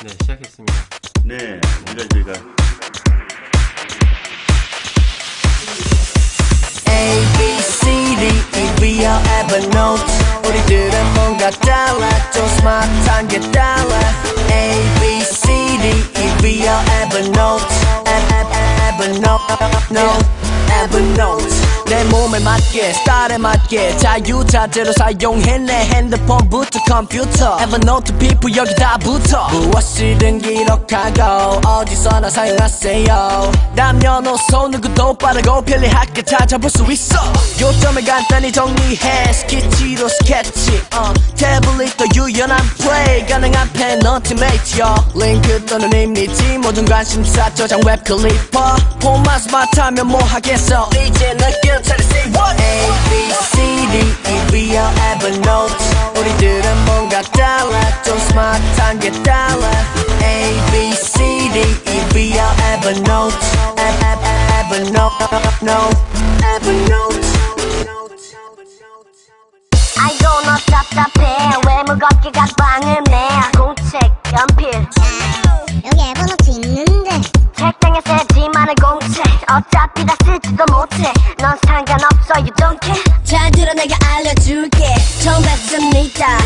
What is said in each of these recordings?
네, 시작했습니다. 네, 저희가 A, B, C, D, E, B, L, Evernote 우리들은 뭔가 달라 좀 스마트한 게 달라 A, B, C, D, E, B, L, Evernote Evernote 내 몸에 맞게 스타일에 맞게 자유자재로 사용해 내 핸드폰부터 컴퓨터 Evernote people 여기 다 붙어 무엇이든 기록하고 어디서나 사용하세요 남녀노소 누구도 빠르고 편리하게 찾아볼 수 있어 요점을 간단히 정리해 스케치로 스케치 태블릿도 유연한 플레이 가능한 펜 얼티메이트요 링크 또는 이미지 모든 관심사 저장 웹 클리퍼 폰만 스마트하면 뭐 하겠어 이제 느낌 Say what? A, B, C, D, E, B, L, Evernote 우리들은 뭔가 달라 좀 스마트한 게 달라 A, B, C, D, E, B, L, Evernote Evernote 아이고 너 답답해 왜 무겁게 가방을 내 공책 연필 여기 에버노트 있는데 책장에 새지만은 공책 어차피 다 쓰지도 못해 넌 상관없어 you don't care 잘 들어 내가 알려줄게 처음 뵙습니다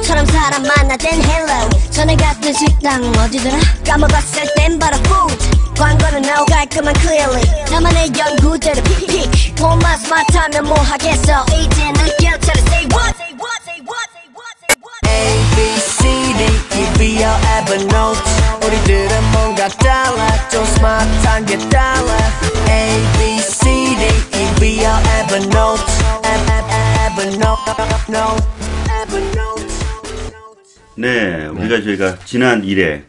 처럼 사람 만나땐 hello 전에 갔던 식당 어디더라 까먹었을 땐 바로 food 광고는 no 깔끔한 clearly 나만의 연구대로 픽픽 폰만 스마트하면 뭐 하겠어 이제 느껴 차려 say what say what say what say what say what A, B, C, D, E, B, L, Evernote 우리들은 뭔가 달라 좀 스마트한 게 달라 A, B, C, D, E, B, L, Evernote 네, 우리가 저희가 지난 1회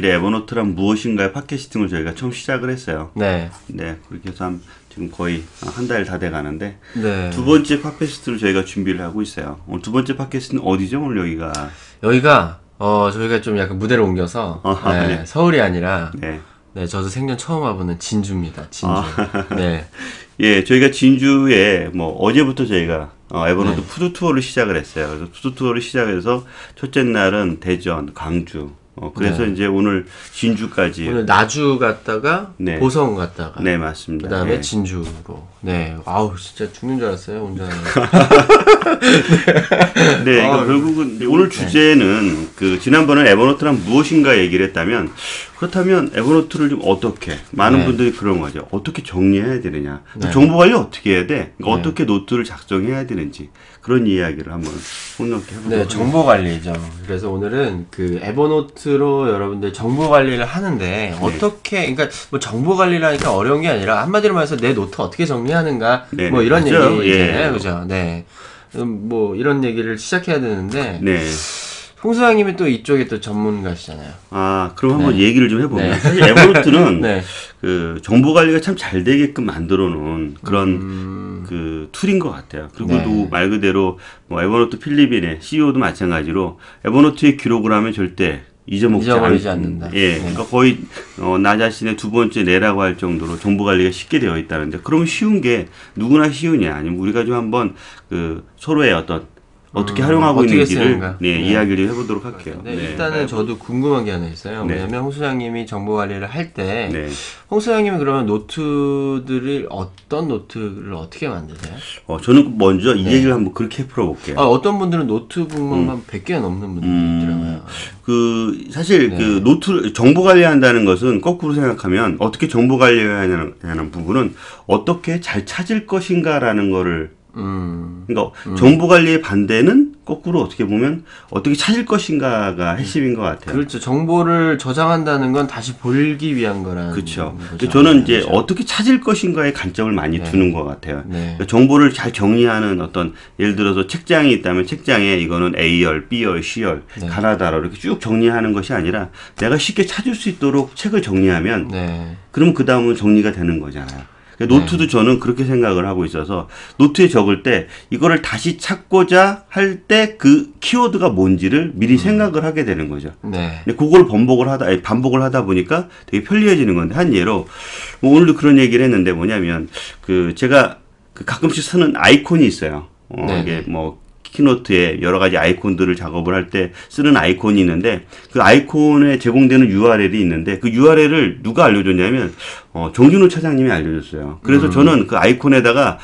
에버노트란 무엇인가의 팟캐스팅을 저희가 처음 시작을 했어요. 네. 네, 그렇게 해서 지금 거의 한 달 다 돼가는데 네. 두 번째 팟캐스트를 저희가 준비를 하고 있어요. 오늘 두 번째 팟캐스트는 어디죠? 오늘 여기가 저희가 좀 약간 무대를 옮겨서 네, 네. 서울이 아니라 네. 네, 저도 생전 처음 와보는 진주입니다. 진주. 네. 예, 저희가 진주에 어제부터 저희가 에버노트 네. 푸드 투어를 시작을 했어요. 그래서 푸드 투어를 시작해서 첫째 날은 대전, 광주. 그래서 네. 이제 오늘 진주까지. 오늘 나주 갔다가 네. 보성 갔다가 네, 맞습니다. 그다음에 네. 진주로. 네. 아우 진짜 죽는 줄 알았어요 운전하는. 네, 그러니까 결국은 오늘 주제는 지난번에 에버노트란 무엇인가 얘기를 했다면 그렇다면 에버노트를 좀 어떻게 많은 네. 분들이 그런 거죠. 어떻게 정리해야 되느냐. 네. 정보 관리 어떻게 해야 돼? 그러니까 네. 어떻게 노트를 작성해야 되는지 그런 이야기를 한번 폭넓게 해보도록 네, 하겠습니다. 정보 관리죠. 그래서 오늘은 에버노트로 여러분들 정보 관리를 하는데 어떻게, 그러니까 뭐 정보 관리라니까 어려운 게 아니라 한마디로 말해서 내 노트 어떻게 정리하는가, 네, 뭐 이런 맞죠? 얘기잖아요, 예. 그죠? 네, 뭐 이런 얘기를 시작해야 되는데 네. 홍수장님이 또 이쪽에 또 전문가시잖아요. 그럼 한번 네. 얘기를 좀 해보면 네. 사실 에버노트는 네. 정보 관리가 참 잘 되게끔 만들어 놓은 그런 툴인 것 같아요. 그리고 네. 또 말 그대로 에버노트 필리핀의 CEO도 마찬가지로 에버노트에 기록을 하면 절대 잊어버리지 않는다. 예, 네. 그러니까 거의 나 자신의 두 번째 뇌라고 할 정도로 정보 관리가 쉽게 되어 있다는데, 그러면 쉬운 게 누구나 쉬우냐, 아니면 우리가 좀 한번 서로의 어떻게 활용하고 어떻게 있는지를 쓰는가. 네, 이야기를 좀 해보도록 할게요. 네, 일단은 저도 궁금한 게 하나 있어요. 네. 왜냐면 홍수장님이 정보 관리를 할 때 네. 홍수장님이 그러면 노트들을 어떤 노트를 어떻게 만드세요? 저는 먼저 이 얘기를 한번 그렇게 풀어볼게요. 어떤 분들은 노트북만 한 100개가 넘는 분들이 있더라고요. 사실 네. 정보 관리한다는 것은 거꾸로 생각하면 어떻게 정보 관리해야 하는 부분은 어떻게 잘 찾을 것인가라는 거를 그러니까 정보 관리의 반대는 거꾸로 어떻게 보면 어떻게 찾을 것인가가 핵심인 것 같아요. 그렇죠. 정보를 저장한다는 건 다시 보기 위한 거라는 그렇죠. 거죠. 저는 이제 그렇죠. 어떻게 찾을 것인가에 관점을 많이 두는 것 같아요. 네. 그러니까 정보를 잘 정리하는 예를 들어서 책장이 있다면 책장에 이거는 A열, B열, C열, 네. 가나다라 이렇게 쭉 정리하는 것이 아니라 내가 쉽게 찾을 수 있도록 책을 정리하면 네. 그럼 그 다음은 정리가 되는 거잖아요. 노트도 저는 그렇게 생각을 하고 있어서 노트에 적을 때 이거를 다시 찾고자 할 때 그 키워드가 뭔지를 미리 생각을 하게 되는 거죠. 네. 근데 그걸 반복을 하다 보니까 되게 편리해지는 건데, 한 예로 오늘도 그런 얘기를 했는데 뭐냐면 제가 가끔씩 쓰는 아이콘이 있어요. 네. 이게 키노트에 여러 가지 아이콘들을 작업을 할 때 쓰는 아이콘이 있는데 그 아이콘에 제공되는 URL이 있는데 그 URL을 누가 알려줬냐면 정진호 차장님이 알려줬어요. 그래서 저는 그 아이콘에다가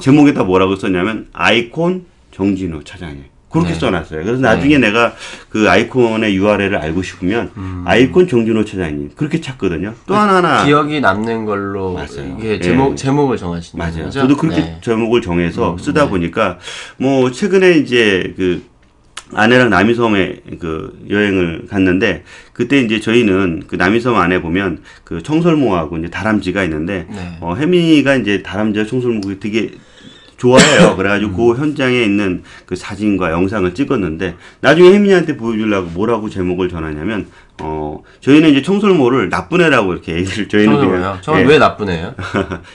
제목에다 뭐라고 썼냐면 아이콘 정진호 차장님. 그렇게 네. 써놨어요. 그래서 나중에 내가 그 아이콘의 URL을 알고 싶으면 아이콘 정진호 차장님 그렇게 찾거든요. 또 하나 기억이 남는 걸로 맞아요. 이게 예. 제목을 정하시는 맞아요. 거죠? 저도 그렇게 네. 제목을 정해서 쓰다 보니까 뭐 최근에 이제 그 아내랑 남이섬에 그 여행을 갔는데 그때 이제 저희는 그 남이섬 안에 보면 그 청설모하고 이제 다람쥐가 있는데 네. 혜미가 이제 다람쥐와 청설모가 되게 좋아해요. 그래가지고 그 현장에 있는 그 사진과 영상을 찍었는데 나중에 혜민이한테 보여주려고 뭐라고 제목을 전하냐면 저희는 이제 청설모를 나쁜 애라고 이렇게 얘기를 저희는 청설모요? 저는 예. 왜 나쁜 애예요?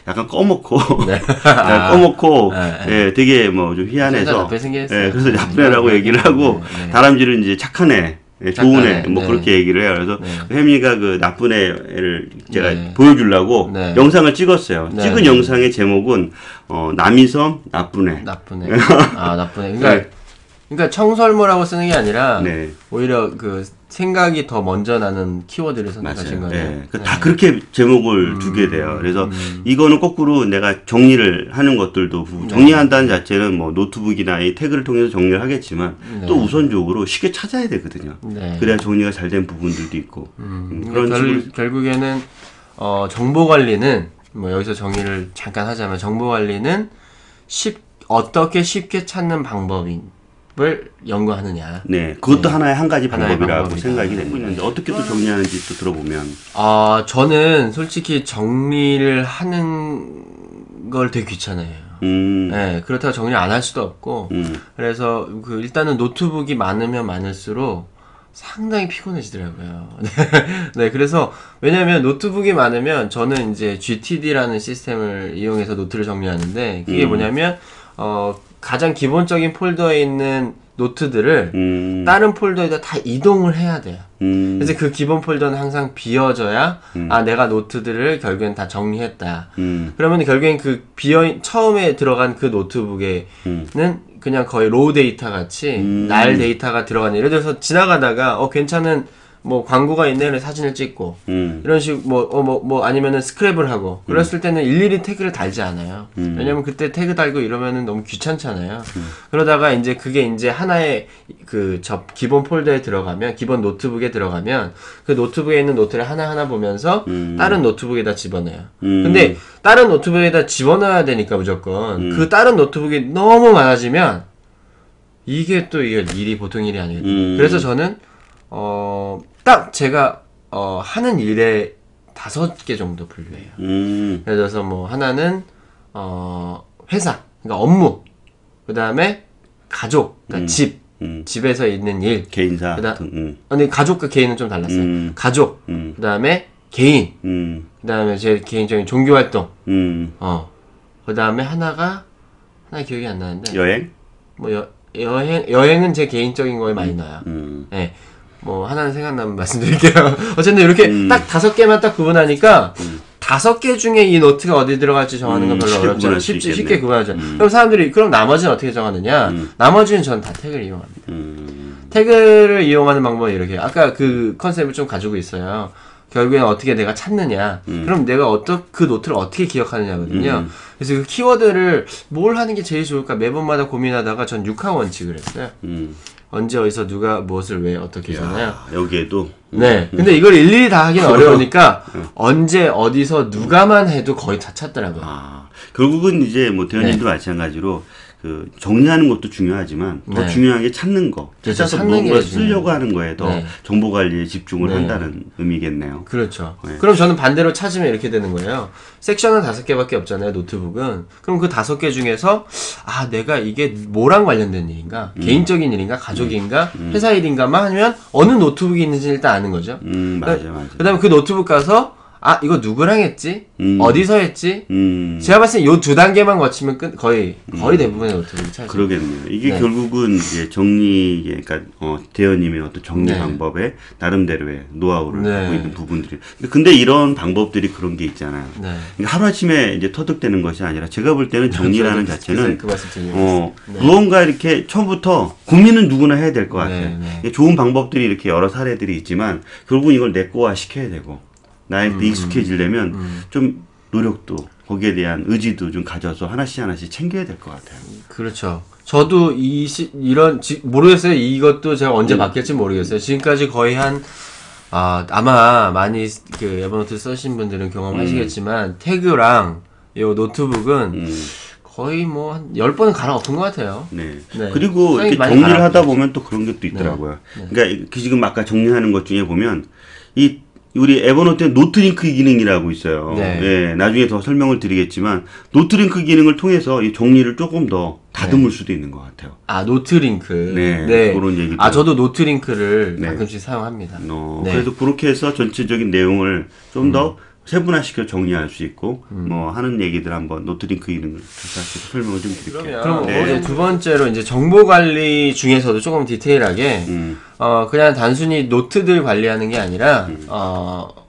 약간 꺼먹고 네. 약간 꺼먹고 네. 예, 되게 뭐 좀 진짜 희한해서 나쁘게 생겼어요. 예, 그래서 나쁜 애라고 얘기를 하고 네, 네. 다람쥐는 이제 착한 애 예, 좋은 착한 애, 애, 뭐 네. 그렇게 얘기를 해요. 그래서 네. 혜미가 그 나쁜 애를 제가 네. 보여주려고 네. 영상을 찍었어요. 네. 찍은 영상의 제목은 남이섬 나쁜 애. 나쁜 애. 아, 나쁜 애. 그러니까 청설모라고 쓰는 게 아니라 네. 오히려 그 생각이 더 먼저 나는 키워드를 선택하신 맞아요. 거예요. 예. 다 그렇게 제목을 두게 돼요. 그래서 이거는 거꾸로 내가 정리를 하는 것들도 정리한다는 자체는 뭐 노트북이나 이 태그를 통해서 정리를 하겠지만 네. 또 우선적으로 쉽게 찾아야 되거든요. 네. 그래야 정리가 잘 된 부분들도 있고 그런 식으로 결국에는 정보 관리는 뭐 여기서 정의를 잠깐 하자면 정보 관리는 어떻게 쉽게 찾는 방법을 연구하느냐. 네, 그것도 하나의 한 가지 하나의 방법이라고 방법이다. 생각이 되고 있는데 어떻게 또 정리하는지 또 들어보면 저는 솔직히 정리를 하는 걸 되게 귀찮아해요. 네, 그렇다고 정리를 안 할 수도 없고, 그래서 일단은 노트북이 많으면 많을수록 상당히 피곤해지더라고요. 네, 그래서 왜냐면 노트북이 많으면 저는 이제 GTD라는 시스템을 이용해서 노트를 정리하는데 그게 뭐냐면 가장 기본적인 폴더에 있는 노트들을 다른 폴더에다 다 이동을 해야 돼요. 그래서 그 기본 폴더는 항상 비워져야 내가 노트들을 결국엔 다 정리했다. 그러면 결국엔 그 처음에 들어간 그 노트북에는 그냥 거의 로우 데이터 같이 날 데이터가 들어간 예를 들어서 지나가다가 괜찮은 뭐 광고가 있네 그래서 사진을 찍고 이런 식 뭐 아니면은 스크랩을 하고 그랬을 때는 일일이 태그를 달지 않아요. 왜냐면 그때 태그 달고 이러면은 너무 귀찮잖아요. 그러다가 이제 그게 이제 하나의 기본 폴더에 들어가면 기본 노트북에 들어가면 그 노트북에 있는 노트를 하나하나 보면서 다른 노트북에다 집어넣어요. 근데 다른 노트북에다 집어넣어야 되니까 무조건 그 다른 노트북이 너무 많아지면 이게 일이 보통 일이 아니거든요. 그래서 저는 딱 제가 하는 일에 5개 정도 분류해요. 예를 들어서 뭐 하나는 회사, 그러니까 업무, 그 다음에 가족, 그러니까 집에서 있는 일, 개인사 근데 가족과 개인은 좀 달랐어요. 가족, 그 다음에 개인, 그 다음에 제 개인적인 종교 활동, 그 다음에 하나 기억이 안 나는데 여행? 뭐 여행은 제 개인적인 거에 많이 넣어요. 네. 뭐 하나는 생각나면 말씀드릴게요. 어쨌든 이렇게 딱 5개만 딱 구분하니까 5개 중에 이 노트가 어디 들어갈지 정하는 건 별로 어렵지 않아요. 쉽게 구분하죠. 그럼 사람들이 그럼 나머지는 어떻게 정하느냐? 나머지는 저는 다 태그를 이용합니다. 태그를 이용하는 방법은 이렇게 아까 그 컨셉을 좀 가지고 있어요. 결국에는 어떻게 내가 찾느냐. 그럼 내가 그 노트를 어떻게 기억하느냐거든요. 그래서 그 키워드를 뭘 하는 게 제일 좋을까 매번마다 고민하다가 전 6화 원칙을 했어요. 언제 어디서 누가 무엇을 왜 어떻게 잖아요. 여기에도 네. 근데 이걸 일일이 다 하긴 어려우니까 언제 어디서 누가만 해도 거의 다 찾더라고요. 결국은 이제 뭐 대현님도 마찬가지로 그 정리하는 것도 중요하지만 더 중요한 게 찾는 거. 그렇죠. 찾아서 찾는 무언가 게 쓰려고 하는 거에 더 네. 정보 관리에 집중을 네. 한다는 의미겠네요. 그렇죠. 네. 그럼 저는 반대로 찾으면 이렇게 되는 거예요. 섹션은 5개밖에 없잖아요, 노트북은. 그럼 그 5개 중에서, 내가 이게 뭐랑 관련된 일인가? 개인적인 일인가? 가족인가? 회사 일인가만 하면 어느 노트북이 있는지 일단 아는 거죠. 맞아. 그 다음에 그 노트북 가서, 아 이거 누구랑 했지? 어디서 했지? 제가 봤을 때 요 두 단계만 거치면 거의 대부분의 노트북이 차지. 그러겠네요. 이게 네. 결국은 이제 정리, 그러니까 대현님의 어떤 정리 네. 방법에 나름대로의 노하우를 네. 갖고 있는 부분들이. 근데 이런 방법들이 그런 게 있잖아요. 네. 그러니까 하루아침에 이제 터득되는 것이 아니라 제가 볼 때는 정리라는 자체는 그 말씀 드리려고 네. 무언가 이렇게 처음부터 고민은 누구나 해야 될 것 같아요. 네. 좋은 방법들이 이렇게 여러 사례들이 있지만 결국은 이걸 내꺼화 시켜야 되고 나한테 익숙해지려면 좀 노력도 거기에 대한 의지도 좀 가져서 하나씩 챙겨야 될 것 같아요. 그렇죠. 저도 모르겠어요. 이것도 제가 언제 바뀔지 모르겠어요. 지금까지 거의 아마 많이 그 에버노트 쓰신 분들은 경험하시겠지만 태그랑 요 노트북은 거의 뭐 한 10번은 갈아엎은 것 같아요. 네. 네. 그리고 상당히 이렇게 많이 정리를 갈아엎죠. 하다 보면 또 그런 것도 있더라고요. 그러니까 지금 아까 정리하는 것 중에 보면 우리 에버노트에 노트링크 기능이라고 있어요. 네. 예, 나중에 더 설명을 드리겠지만 노트링크 기능을 통해서 이 정리를 조금 더 다듬을 수도 있는 것 같아요. 아 노트링크. 네, 그런 얘기도. 저도 노트링크를 네. 가끔씩 사용합니다. 네. 그래서 그렇게 해서 전체적인 내용을 좀 더 세분화시켜 정리할 수 있고 뭐 하는 얘기들 한번 노트링크 기능을 다시 설명을 좀 드릴게요. 그럼 네. 이제 두 번째로 이제 정보 관리 중에서도 조금 디테일하게 그냥 단순히 노트들 관리하는 게 아니라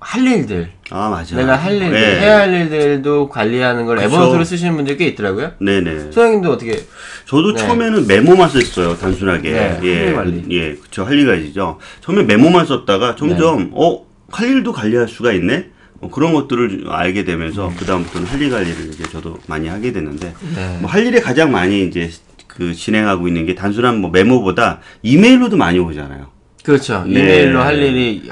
할 일들. 아 맞아. 내가 할 일들, 네. 해야 할 일들도 관리하는 걸 그쵸. 에버노트로 쓰시는 분들 꽤 있더라고요. 네네. 소장님도 어떻게? 저도 네. 처음에는 메모만 썼어요, 단순하게. 네, 할 일 관리. 예, 그쵸. 할 일 관리죠. 처음에 메모만 썼다가 점점, 할 일도 관리할 수가 있네? 그런 것들을 알게 되면서, 그다음부터는 할 일 관리를 이제 저도 많이 하게 됐는데, 네. 뭐 할 일에 가장 많이 이제 진행하고 있는 게 단순한 뭐 메모보다 이메일로도 많이 오잖아요. 그렇죠. 네. 이메일로 할 일이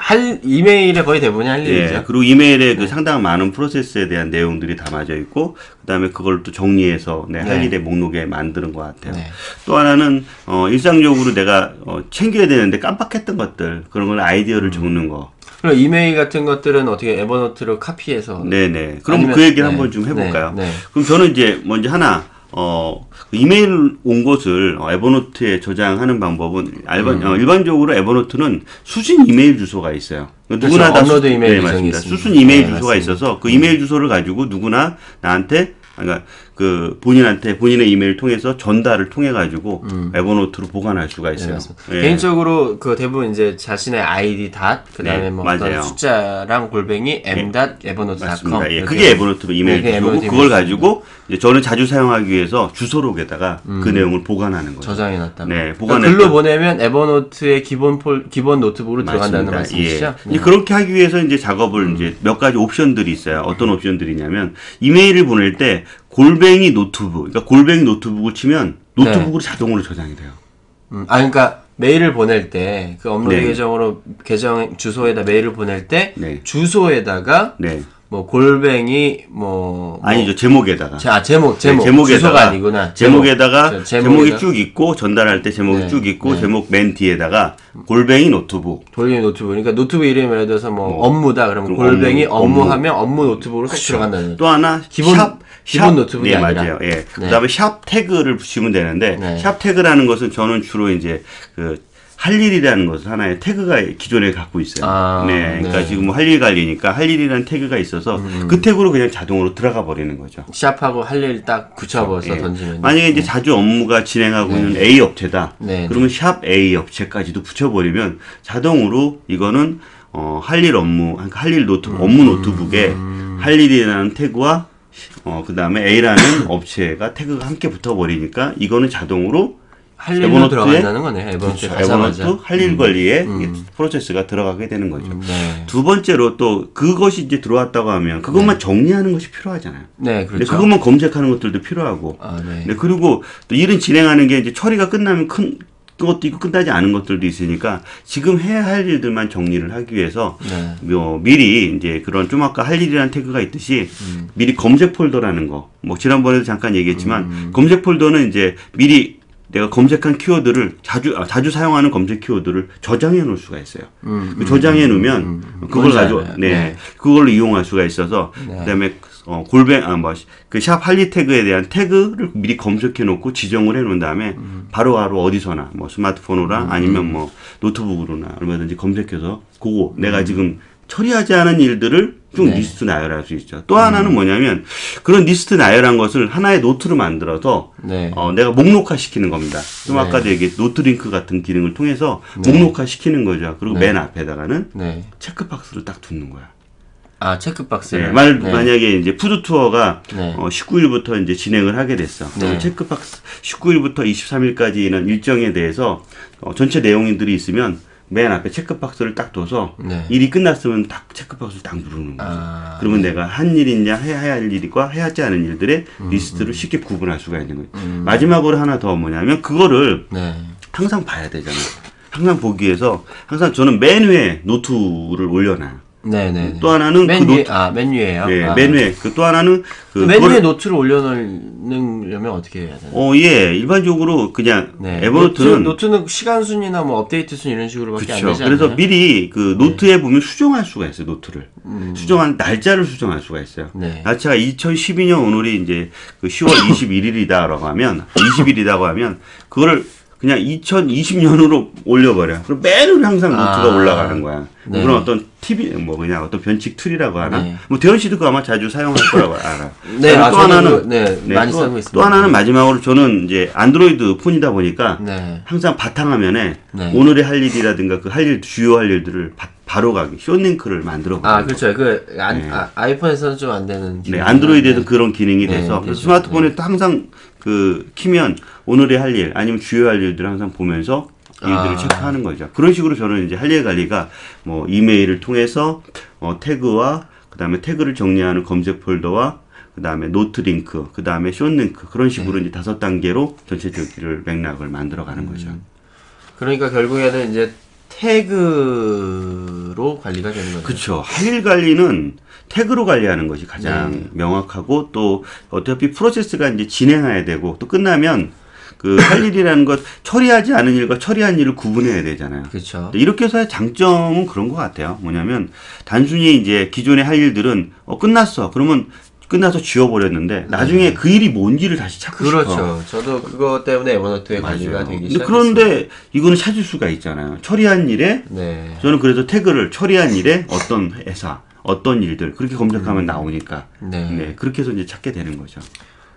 이메일에 거의 대부분이 할 일이죠. 예, 그리고 이메일에 그 상당한 많은 프로세스에 대한 내용들이 담아져 있고, 그 다음에 그걸 또 정리해서 할 일의 목록에 만드는 것 같아요. 네. 또 하나는, 일상적으로 내가, 챙겨야 되는데 깜빡했던 것들, 그런 걸 아이디어를 적는 거. 그리고 이메일 같은 것들은 어떻게 에버노트로 카피해서. 네네. 그럼 아니면- 그 얘기를 네. 한번 좀 해볼까요? 네. 네. 그럼 저는 이제 먼저 하나, 이메일 온 것을 에버노트에 저장하는 방법은 일반적으로 에버노트는 수신 이메일 주소가 있어요. 누구나 다 업로드 이메일 네, 주소가 맞습니다. 있습니다. 수신 이메일 네, 주소가 맞습니다. 있어서 그 이메일 주소를 가지고 누구나 나한테 그러니까 본인의 이메일을 통해서 전달을 통해 가지고 에버노트로 보관할 수가 있어요. 예. 개인적으로 그 대부분 이제 자신의 아이디 그다음에 네, 뭐 맞아요. 어떤 숫자랑 골뱅이 m.e버노트.com 맞습니다. 예, 그게 에버노트 이메일 네, 주소고 에버노트 그걸 이메일 가지고 이제 저는 자주 사용하기 위해서 주소록에다가 그 내용을 보관하는 거죠. 저장해놨다. 네, 글로 보내면 에버노트의 기본 노트북으로 들어간다는 말씀이시죠? 예. 이제 그렇게 하기 위해서 이제 작업을 이제 몇 가지 옵션들이 있어요. 어떤 옵션들이냐면 이메일을 보낼 때 골뱅이 노트북, 그러니까 골뱅이 노트북을 치면 노트북으로 자동으로 저장이 돼요. 그러니까 메일을 보낼 때 그 업로드 네. 계정 주소에다 메일을 보낼 때 네. 주소에다가 네. 뭐 골뱅이 아니죠. 제목에다가. 제목에다가 주소가 아니구나. 제목에다가 제목이 제목에다- 쭉 있고 전달할 때 제목이 네. 쭉 있고 네. 제목 맨 뒤에다가 골뱅이 노트북. 골뱅이 노트북. 그러니까 노트북 이름이 예를 들어서 뭐 업무다. 그러면 그럼 골뱅이 업무. 업무하면 업무 노트북으로 쏙 들어간다는. 또 하나 기본 노트북이 네, 아니라. 맞아요. 예. 네. 그다음에 샵 태그를 붙이면 되는데 네. 샵 태그라는 것은 저는 주로 이제 할 일이라는 것을 하나의 태그가 기존에 갖고 있어요. 아, 네. 그러니까 네. 지금 뭐 할 일 관리니까 할 일이라는 태그가 있어서 그 태그로 그냥 자동으로 들어가 버리는 거죠. 샵하고 할 일 딱 붙여서 예. 던지면. 만약에 이제 자주 업무가 진행하고 있는 A 업체다. 네. 그러면 샵 A 업체까지도 붙여버리면 자동으로 이거는 할 일 업무, 할 일 노트북, 업무 노트북에 할 일이라는 태그와 그 다음에 A라는 업체가 태그가 함께 붙어버리니까 이거는 자동으로 할 일로 들어간다는 거네요. 에버노트에 그렇죠. 가자마자. 에버노트 할 일 관리에 이게 프로세스가 들어가게 되는 거죠. 네. 두 번째로 또 그것이 이제 들어왔다고 하면 그것만 정리하는 것이 필요하잖아요. 네, 근데 그렇죠. 그것만 검색하는 것들도 필요하고. 아, 네. 네, 그리고 또 일은 진행하는 게 이제 처리가 끝나면 큰 것도 있고 끝나지 않은 것들도 있으니까 지금 해야 할 일들만 정리를 하기 위해서 네. 미리 이제 그런 좀 아까 할 일이라는 태그가 있듯이 미리 검색 폴더라는 거. 뭐 지난번에도 잠깐 얘기했지만 검색 폴더는 이제 미리 내가 검색한 키워드를 자주 사용하는 검색 키워드를 저장해 놓을 수가 있어요. 저장해 놓으면 그걸 뭔지 가지고 알아요. 네. 그걸로 이용할 수가 있어서 그다음에 그 샵 할리 태그에 대한 태그를 미리 검색해 놓고 지정을 해 놓은 다음에 바로바로 어디서나 뭐 스마트폰으로나 아니면 뭐 노트북으로나 얼마든지 검색해서 그거 내가 지금 처리하지 않은 일들을 쭉 네. 리스트 나열할 수 있죠. 또 하나는 뭐냐면 그런 리스트 나열한 것을 하나의 노트로 만들어서 네. 내가 목록화 시키는 겁니다. 좀 네. 아까도 얘기했 노트링크 같은 기능을 통해서 네. 목록화 시키는 거죠. 그리고 네. 맨 앞에다가는 네. 체크박스를 딱 두는 거야. 아, 체크박스를. 네, 네. 만약에 이제 푸드 투어가 네. 19일부터 이제 진행을 하게 됐어. 그럼 네. 체크박스 19일부터 23일까지는 일정에 대해서 전체 내용들이 있으면 맨 앞에 체크박스를 딱 둬서 네. 일이 끝났으면 딱 체크박스를 딱 누르는 거죠. 아, 그러면 내가 한 일이냐 해야 할 일과 해야 하지 않은 일들의 리스트를 쉽게 구분할 수가 있는 거예요. 마지막으로 하나 더 뭐냐면 그거를 네. 항상 봐야 되잖아요. 항상 보기 위해서 항상 저는 맨 위에 노트를 올려놔요. 네네. 또 하나는 맨 그 위에, 노트, 맨 위에요? 네, 아. 맨 위에 또 하나는 맨 그거를- 위에 노트를 올려놓으려면 어떻게 해야 되나요? 예, 일반적으로 그냥 네. 에버노트는 노트는 시간 순이나 뭐 업데이트 순 이런 식으로밖에 안 그렇죠. 되지 그래서 않나요? 미리 그 노트에 보면 수정할 수가 있어요. 노트를 수정한 날짜를 수정할 수가 있어요. 네. 날짜가 2012년 오늘이 이제 그 10월 21일이다라고 하면 20일이라고 하면 그거를 그냥 2020년으로 올려버려. 그럼 매일 항상 노트가 올라가는 거야. 네. 그런 어떤 팁이 뭐 그냥 어떤 변칙 툴이라고 하나. 네. 뭐 대현 씨도 그거 아마 자주 사용할 거라고 알아. 네, 그리고 또 하나는 많이 또, 쓰고 있습니다. 또 하나는 마지막으로 저는 이제 안드로이드 폰이다 보니까 네. 항상 바탕화면에 네. 오늘의 할 일이라든가 그 할 일 주요 할 일들을 바로 가기 쇼링크를 만들어 아, 보는 그렇죠. 네. 아이폰에서는 좀 안 되는 네, 기능이 안드로이드에도 네. 그런 기능이 네, 돼서 되죠. 그래서 스마트폰에도 항상 그 키면 오늘의 할 일 아니면 주요 할 일들을 항상 보면서 일들을 체크하는 거죠. 그런 식으로 저는 이제 할 일 관리가 뭐 이메일을 통해서 태그와 그다음에 태그를 정리하는 검색 폴더와 그다음에 노트 링크, 그다음에 쇼 링크 그런 식으로 이제 5단계로 전체적인 맥락을 만들어 가는 거죠. 그러니까 결국에는 이제 태그로 관리가 되는 거죠. 그렇죠. 할 일 관리는 태그로 관리하는 것이 가장 명확하고 또 어차피 프로세스가 이제 진행해야 되고 또 끝나면 그 할 일이라는 것 처리하지 않은 일과 처리한 일을 구분해야 되잖아요. 그렇죠. 이렇게 해서의 장점은 그런 것 같아요. 뭐냐면 단순히 이제 기존의 할 일들은 끝났어. 그러면 끝나서 지워버렸는데 나중에 그 일이 뭔지를 다시 찾고 싶어. 그렇죠. 저도 그거 때문에 에버노트의 관리가 맞아요. 되기 근데 시작했어요. 그런데 이거는 찾을 수가 있잖아요. 처리한 일에 네. 저는 그래서 태그를 처리한 일에 어떤 회사, 어떤 일들 그렇게 검색하면 나오니까 네. 그렇게 해서 이제 찾게 되는 거죠.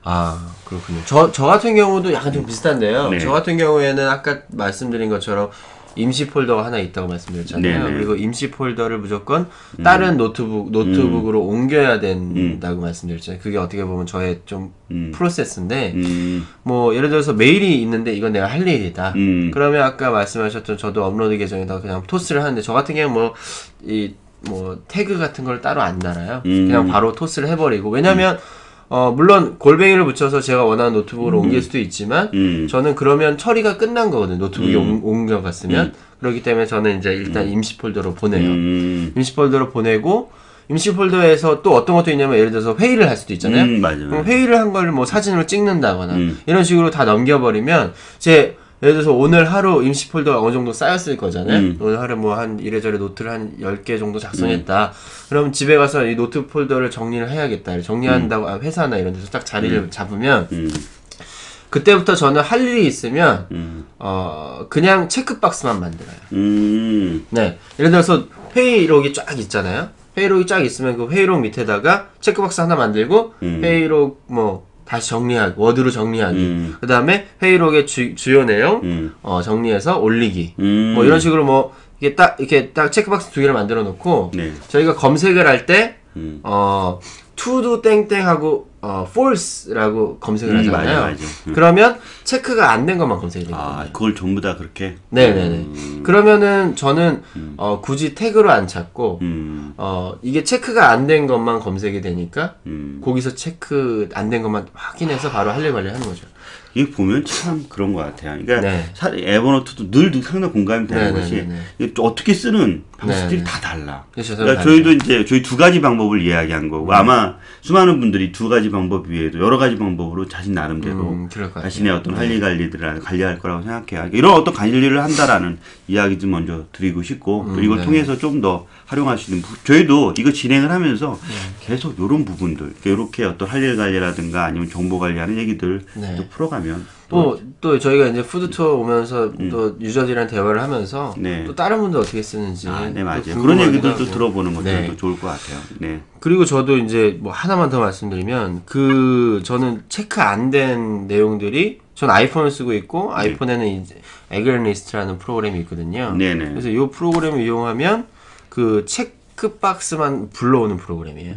아, 그렇군요. 저 같은 경우도 약간 좀 비슷한데요. 네. 저 같은 경우에는 아까 말씀드린 것처럼 임시 폴더가 하나 있다고 말씀드렸잖아요. 네네. 그리고 임시 폴더를 무조건 다른 노트북으로 옮겨야 된다고 말씀드렸잖아요. 그게 어떻게 보면 저의 좀 프로세스인데, 뭐, 예를 들어서 메일이 있는데 이건 내가 할 일이다. 그러면 아까 말씀하셨던 저도 업로드 계정에다가 그냥 토스를 하는데, 저 같은 경우는 태그 같은 걸 따로 안 달아요. 그냥 바로 토스를 해버리고. 왜냐면, 물론 골뱅이를 붙여서 제가 원하는 노트북으로 옮길 수도 있지만 저는 그러면 처리가 끝난 거거든요. 노트북에 옮겨갔으면. 그렇기 때문에 저는 이제 일단 임시 폴더로 보내요. 임시 폴더로 보내고 임시 폴더에서 또 어떤 것도 있냐면 예를 들어서 회의를 할 수도 있잖아요. 맞아요. 그럼 회의를 한 걸 뭐 사진으로 찍는다거나 이런 식으로 다 넘겨버리면 예를 들어서 오늘 하루 임시 폴더가 어느 정도 쌓였을 거잖아요. 오늘 하루 뭐 한 이래저래 노트를 한 10개 정도 작성했다. 그럼 집에 가서 이 노트 폴더를 정리를 해야겠다. 정리한다고 회사나 이런 데서 딱 자리를 잡으면 그때부터 저는 할 일이 있으면 그냥 체크박스만 만들어요. 네. 예를 들어서 회의록이 쫙 있잖아요. 회의록이 쫙 있으면 그 회의록 밑에다가 체크박스 하나 만들고 회의록 다시 정리하기, 워드로 정리하기. 그 다음에 회의록의 주요 내용, 정리해서 올리기. 뭐 이런 식으로 이게 딱 체크박스 2개를 만들어 놓고, 저희가 검색을 할 때, to 땡땡하고, false라고 검색을 하잖아요. 맞아. 그러면 체크가 안 된 것만 검색이 되거든요. 아, 그걸 전부 다 그렇게? 네네네. 그러면은 저는 굳이 태그로 안 찾고 이게 체크가 안 된 것만 검색이 되니까 거기서 체크 안 된 것만 확인해서 바로 할 일 관리하는 거죠. 이게 보면 참 그런 것 같아요. 그러니까 네. 에버노트도 늘 상당히 공감이 되는 것이 이게 어떻게 쓰는 방식들이 다 달라. 그러니까 저희도 이제 저희 두 가지 방법을 이야기한 거고 아마 수많은 분들이 두 가지 방법 외에도 여러 가지 방법으로 자신 나름대로 자신의 어떤 할 일 관리들을 관리할 거라고 생각해요. 이런 어떤 관리를 한다라는 이야기 좀 먼저 드리고 싶고 또 이걸 통해서 좀 더 활용할 수 있는 저희도 이거 진행을 하면서 계속 이런 부분들 이렇게 어떤 할 일 관리라든가 아니면 정보 관리하는 얘기들 또 풀어가면 또 저희가 이제 푸드 투어 오면서 또 유저들이랑 대화를 하면서 네. 또 다른 분들 어떻게 쓰는지 네, 맞아요. 또 그런 얘기도 궁금하기도 또 하고. 들어보는 것도 네. 좋을 것 같아요. 네. 그리고 저도 이제 뭐 하나만 더 말씀드리면 저는 체크 안 된 내용들이 전 아이폰을 쓰고 있고 아이폰에는 이제 에그리스트라는 프로그램이 있거든요. 네네. 그래서 이 프로그램을 이용하면 그 체크박스만 불러오는 프로그램이에요.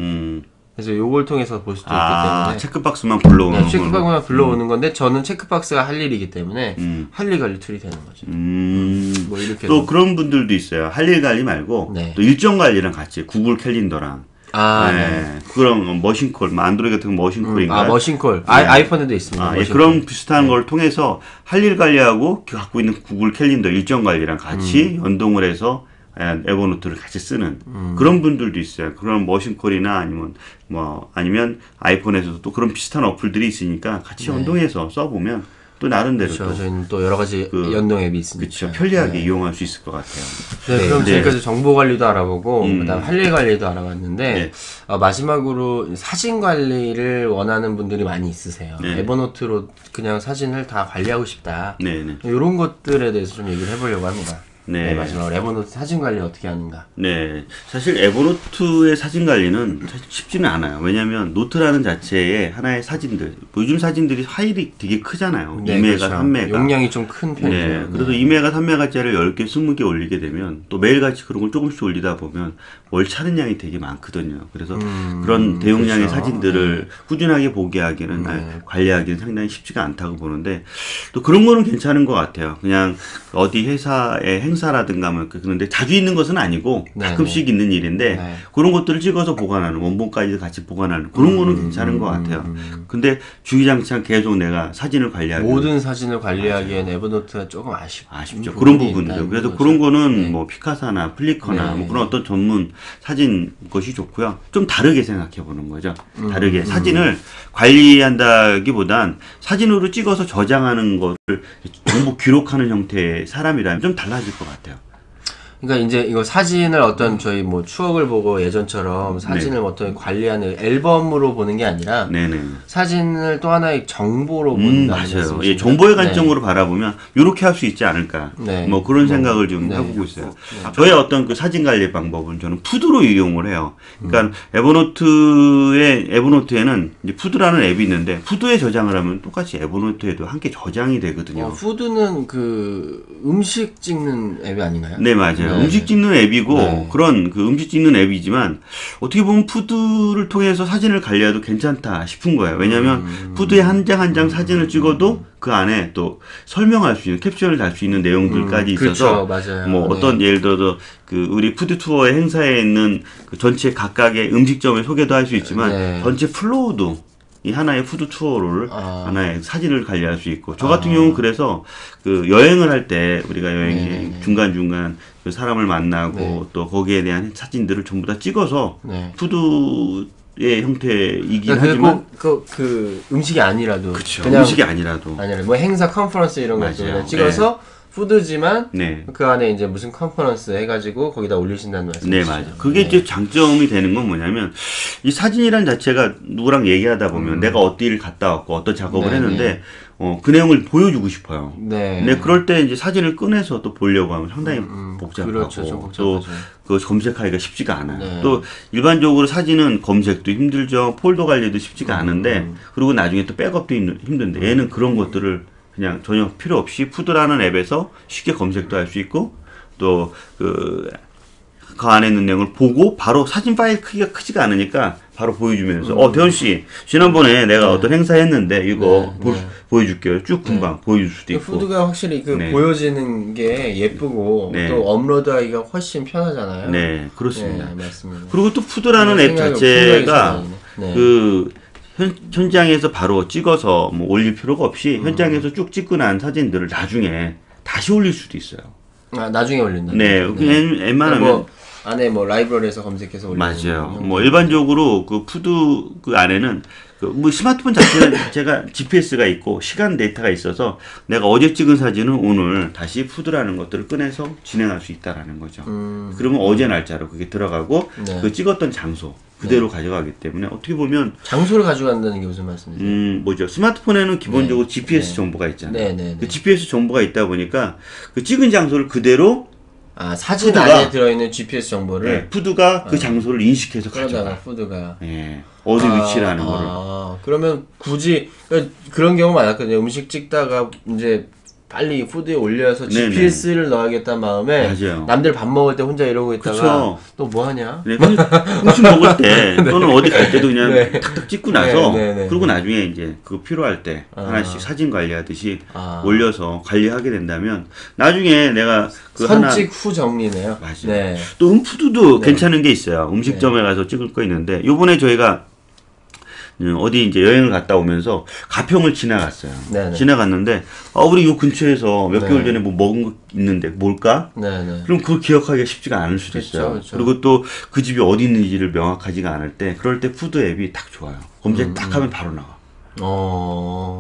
그래서 요걸 통해서 볼 수도 있기 때문에 체크박스만 불러오는 네, 체크박스만 불러오는 건데 저는 체크박스가 할 일이기 때문에 할 일 관리 툴이 되는 거죠. 뭐 이렇게 또 그런 분들도 있어요. 할 일 관리 말고 네. 또 일정 관리랑 같이 구글 캘린더랑 네. 그런 머신콜, 안드로이드 같은 거 머신콜인가? 머신콜. 아이폰에도 있습니다. 예, 그런 비슷한 걸 통해서 할 일 관리하고 갖고 있는 구글 캘린더 일정 관리랑 같이 연동을 해서 에버노트를 같이 쓰는 그런 분들도 있어요. 그런 머신콜이나 아니면 아이폰에서도 또 그런 비슷한 어플들이 있으니까 같이 연동해서 써보면 또 나름대로 그렇죠. 또 저희는 또 여러 가지 연동 앱이 있으니까. 그렇죠. 편리하게 이용할 수 있을 것 같아요. 네, 그럼 지금까지 정보 관리도 알아보고 그다음 할 일 관리도 알아봤는데 네. 마지막으로 사진 관리를 원하는 분들이 많이 있으세요. 네. 에버노트로 그냥 사진을 다 관리하고 싶다. 네네. 이런 것들에 대해서 좀 얘기를 해보려고 합니다. 네. 네, 마지막으로 에버노트 사진 관리 어떻게 하는가? 네. 사실 에버노트의 사진 관리는 사실 쉽지는 않아요. 왜냐하면 노트라는 자체의 하나의 사진들, 요즘 사진들이 파일이 되게 크잖아요. 네, 2메가, 그렇죠. 3메가. 용량이 좀 큰 편이에요. 네. 그래서 2메가, 3메가짜리를 10개, 20개 올리게 되면 또 매일같이 그런 걸 조금씩 올리다 보면 뭘 차는 양이 되게 많거든요. 그래서 그런 대용량의 그렇죠. 사진들을 꾸준하게 보게 하기는, 관리하기는 상당히 쉽지가 않다고 보는데 또 그런 거는 괜찮은 것 같아요. 그냥 어디 회사의 행사라든가 뭐 그런데 자주 있는 것은 아니고 가끔씩 있는 일인데 그런 것들을 찍어서 보관하는 원본까지 같이 보관하는 그런 거는 괜찮은 것 같아요. 근데 주의장창 계속 내가 사진을 관리하기 모든 사진을 관리하기엔 에버노트가 조금 아쉽죠. 그런 부분들. 그래서 거죠. 그런 거는 뭐 피카사나 플리커나 뭐 그런 어떤 전문 사진 것이 좋고요. 좀 다르게 생각해 보는 거죠. 다르게 사진을 관리한다기보단 사진으로 찍어서 저장하는 것을 정보 기록하는 형태의 사람이라면 좀 달라질 것 같아요. 그러니까 이제 이거 사진을 어떤 저희 뭐 추억을 보고 예전처럼 사진을 어떤 관리하는 앨범으로 보는 게 아니라 네네. 사진을 또 하나의 정보로 본다는 맞아요. 말씀이신가요? 예, 정보의 관점으로 바라보면 이렇게 할 수 있지 않을까. 네. 뭐 그런 생각을 좀 해보고 있어요. 저의 어떤 그 사진 관리 방법은 저는 푸드로 이용을 해요. 그러니까 에버노트에는 이제 푸드라는 앱이 있는데 푸드에 저장을 하면 똑같이 에버노트에도 함께 저장이 되거든요. 푸드는 그 음식 찍는 앱이 아닌가요? 네, 맞아요. 네. 음식 찍는 앱이고 네. 그런 그 음식 찍는 앱이지만 어떻게 보면 푸드를 통해서 사진을 관리해도 괜찮다 싶은 거예요. 왜냐하면 푸드에 한 장 한 장 사진을 찍어도 그 안에 또 설명할 수 있는 캡션을 달 수 있는 내용들까지 있어서 그렇죠. 맞아요. 뭐 어떤 예를 들어서 그 우리 푸드 투어의 행사에 있는 그 전체 각각의 음식점을 소개도 할 수 있지만 전체 플로우도 이 하나의 푸드 투어를 하나의 사진을 관리할 수 있고 저 같은 경우는 그래서 그 여행을 할 때 우리가 여행에 중간중간 그 사람을 만나고 또 거기에 대한 사진들을 전부 다 찍어서 푸드의 형태이긴 하지만 그 음식이 아니라도 그쵸. 그냥 음식이 아니라도 뭐 행사 컨퍼런스 이런 것들 그냥 찍어서 푸드지만 그 안에 이제 무슨 컨퍼런스 해가지고 거기다 올리신다는 말씀이시죠? 네, 맞아요. 그게 이제 장점이 되는 건 뭐냐면 이 사진이란 자체가 누구랑 얘기하다 보면 내가 어디를 갔다 왔고 어떤 작업을 했는데 그 내용을 보여주고 싶어요. 네. 그럴 때 이제 사진을 꺼내서 또 보려고 하면 상당히 복잡하고 그렇죠, 좀 복잡하죠. 또 그 검색하기가 쉽지가 않아요. 또 일반적으로 사진은 검색도 힘들죠. 폴더 관리도 쉽지가 않은데 그리고 나중에 또 백업도 힘든데 얘는 그런 것들을 그냥 전혀 필요 없이 푸드라는 앱에서 쉽게 검색도 할 수 있고 또 그 안에 있는 내용을 보고 바로 사진 파일 크기가 크지가 않으니까 바로 보여주면서 대원 씨 지난번에 내가 어떤 행사 했는데 이거 보여줄게요. 쭉 금방 보여줄 수도 있고. 푸드가 확실히 그 보여지는 게 예쁘고 또 업로드하기가 훨씬 편하잖아요. 네, 그렇습니다. 네, 맞습니다. 그리고 또 푸드라는 앱 자체가 그 현장에서 바로 찍어서 뭐 올릴 필요가 없이 현장에서 쭉 찍고 난 사진들을 나중에 다시 올릴 수도 있어요. 나중에 올린다. 네, 웬만하면 뭐 안에 뭐 라이브러리에서 검색해서 올리는. 맞아요. 뭐 일반적으로 그 푸드 그 안에는 뭐 스마트폰 자체는 제가 GPS가 있고 시간 데이터가 있어서 내가 어제 찍은 사진은 오늘 다시 푸드라는 것들을 꺼내서 진행할 수 있다라는 거죠. 그러면 어제 날짜로 그게 들어가고 그 찍었던 장소 그대로 가져가기 때문에 어떻게 보면 장소를 가져간다는 게 무슨 말씀이세요? 뭐죠? 스마트폰에는 기본적으로 GPS 정보가 있잖아요. 네. 그 GPS 정보가 있다 보니까 그 찍은 장소를 그대로 사진 푸드가, 안에 들어있는 GPS 정보를 네, 푸드가 그 장소를 인식해서 그러다가 가져가. 푸드가 예, 어디 위치라는 거를. 그러면 굳이 그런 경우 많았거든요. 음식 찍다가 이제 빨리 푸드에 올려서 GPS를 넣어야겠다는 마음에 맞아요. 남들 밥 먹을 때 혼자 이러고 있다가 그쵸. 또 뭐 하냐? 네, 음식 먹을 때 또는 어디 갈 때도 그냥 탁탁 찍고 나서 그리고 나중에 이제 그거 필요할 때 하나씩 사진 관리하듯이 올려서 관리하게 된다면 나중에 내가 그 선찍 후 정리네요. 맞아요. 네. 또 음푸드도 괜찮은 게 있어요. 음식점에 가서 찍을 거 있는데 요번에 저희가 어디 이제 여행을 갔다 오면서 가평을 지나갔어요. 네네. 지나갔는데 우리 요 근처에서 몇 개월 전에 뭐 먹은 거 있는데 뭘까? 네네. 그럼 그걸 기억하기가 쉽지가 않을 수도 있어요. 그렇죠. 그리고 또 그 집이 어디 있는지를 명확하지가 않을 때 그럴 때 푸드 앱이 딱 좋아요. 검색 딱 하면 바로 나와.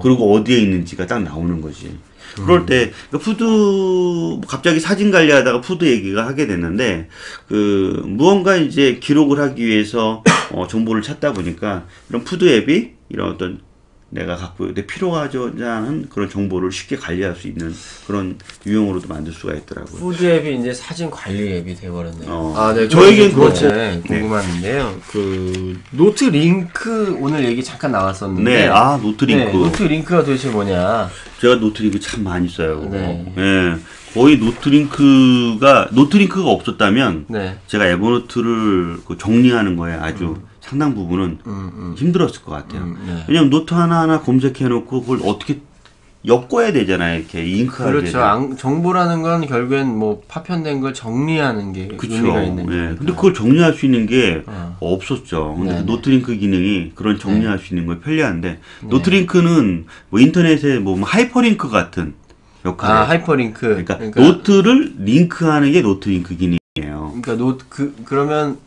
그리고 어디에 있는지가 딱 나오는 거지. 그럴 때 푸드 갑자기 사진 관리하다가 푸드 얘기가 하게 됐는데 그 무언가 이제 기록을 하기 위해서 정보를 찾다 보니까 이런 푸드 앱이 이런 어떤 내가 갖고 내 필요하자는 그런 정보를 쉽게 관리할 수 있는 그런 유형으로도 만들 수가 있더라고요. 푸드 앱이 이제 사진 관리 앱이 돼버렸네요. 네. 저에게 그렇지 궁금한데요. 그 노트 링크 오늘 얘기 잠깐 나왔었는데. 네, 노트 링크. 노트 링크가 도대체 뭐냐? 제가 노트 링크 참 많이 써요. 네. 예, 거의 노트 링크가 없었다면 제가 에버노트를 정리하는 거에 아주 상당 부분은 힘들었을 것 같아요. 왜냐면 노트 하나하나 검색해놓고 그걸 어떻게 엮어야 되잖아요. 이렇게 잉크하게. 그렇죠. 정보라는 건 결국엔 뭐 파편된 걸 정리하는 게 의미가 있는 거예요. 근데 그걸 정리할 수 있는 게 없었죠. 근데 그 노트링크 기능이 그런 정리할 수 있는 걸 편리한데 노트링크는 뭐 인터넷에 뭐 하이퍼링크 같은 역할. 하이퍼링크. 그러니까 노트를 링크하는 게 노트링크 기능이에요. 그러니까 그러면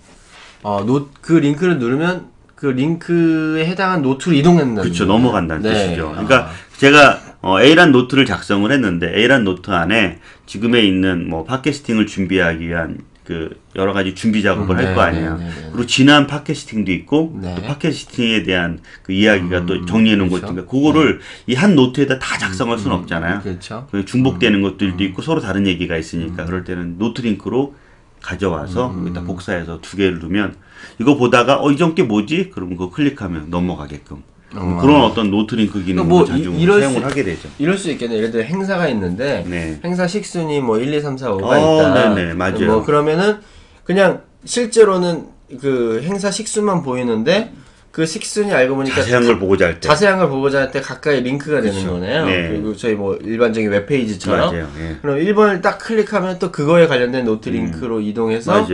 그 링크를 누르면 그 링크에 해당한 노트로 이동된다는 그렇죠. 넘어간다는 뜻이죠. 그러니까 제가 A란 노트를 작성을 했는데 A란 노트 안에 지금에 있는 뭐 팟캐스팅을 준비하기 위한 그 여러 가지 준비 작업을 할 거 아니에요. 그리고 지난 팟캐스팅도 있고 또 팟캐스팅에 대한 그 이야기가 또 정리해 놓은 것도 있고 그거를 이 한 노트에다 다 작성할 수는 없잖아요. 그렇죠. 중복되는 것들도 있고 서로 다른 얘기가 있으니까 그럴 때는 노트 링크로 가져와서 여기다 복사해서 두 개를 두면 이거 보다가 이전 게 뭐지? 그럼 그거 클릭하면 넘어가게끔 그런 어떤 노트 링크 기능을 자주 사용을 하게 되죠. 이럴 수 있겠네요. 예를 들어 행사가 있는데 행사 식순위 뭐 1, 2, 3, 4, 5가 있다. 네네, 맞아요. 뭐 그러면은 그냥 실제로는 그 행사 식수만 보이는데 그 식순위 알고 보니까 자세한 걸 보고자 할 때 가까이 링크가 되는 거네요. 그리고 저희 뭐 일반적인 웹페이지처럼. 맞아요. 그럼 1번을 딱 클릭하면 또 그거에 관련된 노트 링크로 이동해서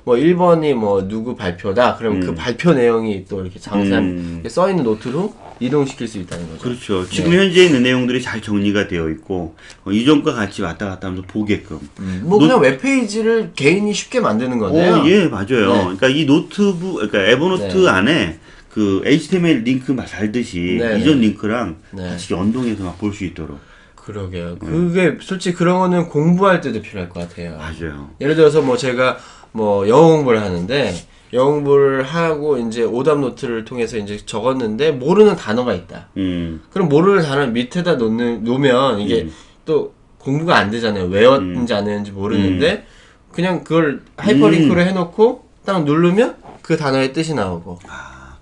뭐 1번이 뭐 누구 발표다. 그럼 그 발표 내용이 또 이렇게 자세한 써 있는 노트로 이동시킬 수 있다는 거죠. 그렇죠. 지금 현재 있는 내용들이 잘 정리가 되어 있고 이전과 같이 왔다 갔다 하면서 보게끔. 뭐 그냥 웹페이지를 개인이 쉽게 만드는 거네요. 예, 맞아요. 그러니까 이 그러니까 에버노트 안에 그 HTML 링크 달듯이 이전 링크랑 같이 연동해서 막 볼 수 있도록. 그러게요. 그게 솔직히 그런 거는 공부할 때도 필요할 것 같아요. 맞아요. 예를 들어서 뭐 제가 뭐 영어 공부를 하는데 영어 공부를 하고 이제 오답 노트를 통해서 이제 적었는데 모르는 단어가 있다. 그럼 모르는 단어 밑에다 놓으면 이게 또 공부가 안 되잖아요. 외웠는지 안 외웠는지 모르는데 그냥 그걸 하이퍼링크로 해놓고 딱 누르면 그 단어의 뜻이 나오고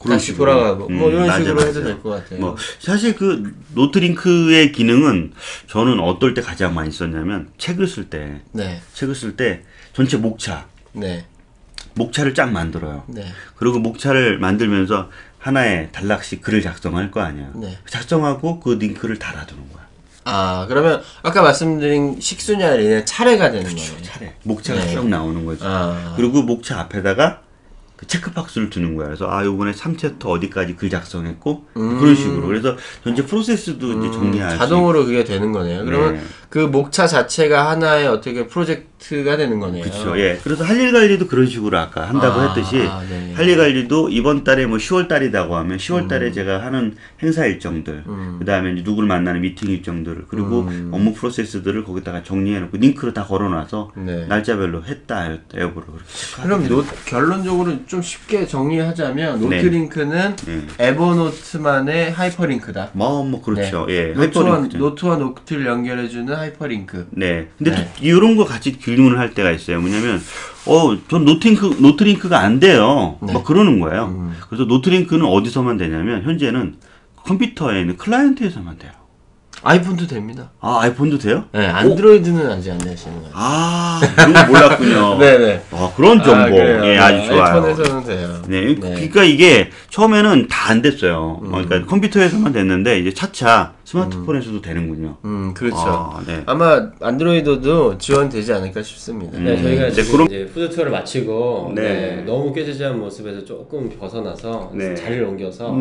다시 돌아가고 뭐 이런 식으로 해도 될 것 같아요. 뭐 사실 그 노트 링크의 기능은 저는 어떨 때 가장 많이 썼냐면 책을 쓸 때 전체 목차를 쫙 만들어요. 그리고 목차를 만들면서 하나의 단락씩 글을 작성할 거 아니야. 작성하고 그 링크를 달아두는 거야. 그러면 아까 말씀드린 식순위 아니라 차례가 되는 거예요. 차례. 목차가 쭉 나오는 거죠. 그리고 목차 앞에다가 그 체크박스를 두는 거야. 그래서 요번에 3챕터 어디까지 글 작성했고 그런 식으로. 그래서 전체 프로세스도 이제 정리할 자동으로 그게 되는 거네요. 그러면 그 목차 자체가 하나의 어떻게 프로젝트가 되는 거네요. 그렇죠. 예. 그래서 할 일 관리도 그런 식으로 아까 한다고 했듯이 네. 할 일 관리도 이번 달에 뭐 10월 달이라고 하면 10월 달에 제가 하는 행사 일정들, 그다음에 이제 누구를 만나는 미팅 일정들, 그리고 업무 프로세스들을 거기다가 정리해 놓고 링크로 다 걸어 놔서 네. 날짜별로 했다 여부를 그렇게 그럼 결론적으로 좀 쉽게 정리하자면 노트링크는 에버노트만의 하이퍼링크다. 뭐 그렇죠. 네. 예. 하이퍼링크. 노트와 노트를 연결해주는 하이퍼링크. 네. 근데 또 이런 거 같이 질문을 할 때가 있어요. 뭐냐면, 전 노트링크가 안 돼요. 막 그러는 거예요. 그래서 노트링크는 어디서만 되냐면, 현재는 컴퓨터에 있는 클라이언트에서만 돼요. 아이폰도 됩니다. 아, 아이폰도 돼요? 네, 안드로이드는 아직 안 되시는 거예요. 아, 그런 거 몰랐군요. 네네. 그런 정보. 그래요. 예, 아주 좋아요. 아이폰에서는 돼요. 네. 그러니까 이게 처음에는 다 안 됐어요. 그러니까 컴퓨터에서만 됐는데, 이제 차차 스마트폰에서도 되는군요. 그렇죠. 네. 아마 안드로이드도 지원되지 않을까 싶습니다. 네, 저희가 네, 지금 그럼- 이제 푸드 투어를 마치고 네. 너무 꾀지지한 모습에서 조금 벗어나서 네. 자리를 옮겨서